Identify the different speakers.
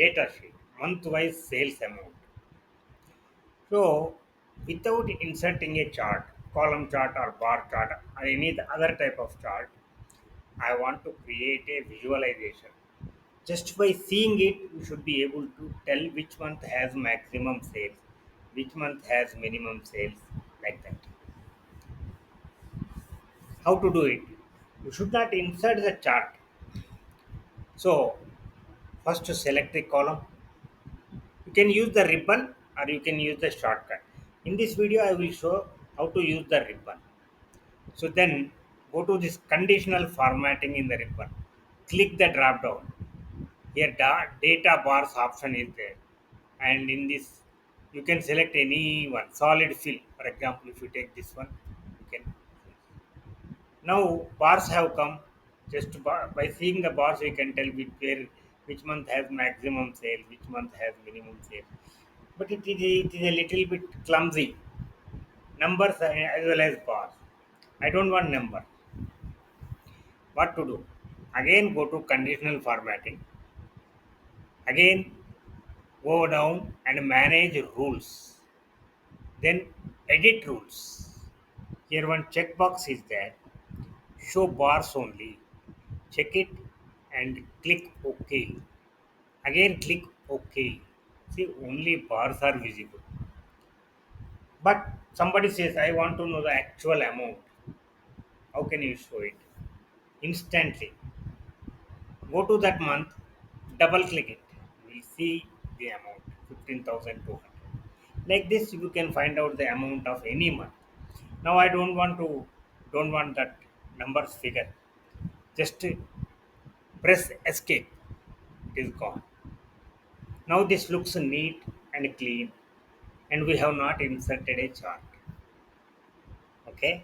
Speaker 1: data sheet, month-wise sales amount. So, without inserting a chart, column chart or bar chart or any other type of chart, I want to create a visualization. Just by seeing it, you should be able to tell which month has maximum sales, which month has minimum sales, like that. How to do it? You should not insert the chart. So, first to select the column, you can use the ribbon or you can use the shortcut. In this video, I will show how to use the ribbon. So then go to this conditional formatting in the ribbon. Click the drop down. Here data bars option is there. And in this you can select any one solid fill. For example, if you take this one, you can. Now bars have come. Just by seeing the bars, we can tell which month has maximum sale, which month has minimum sale. But it is a little bit clumsy. Numbers as well as bars. I don't want number. What to do? Again, go to conditional formatting. Again, go down and manage rules. Then edit rules. Here one checkbox is there. Show bars only. Check it and click OK. Again click OK. See, only bars are visible. But somebody says, I want to know the actual amount. How can you show it? Instantly. Go to that month, double click it. You will see the amount 15,200. Like this, you can find out the amount of any month. Now I don't want that numbers figure. Just press escape. It is gone. Now this looks neat and clean, and we have not inserted a chart. Okay.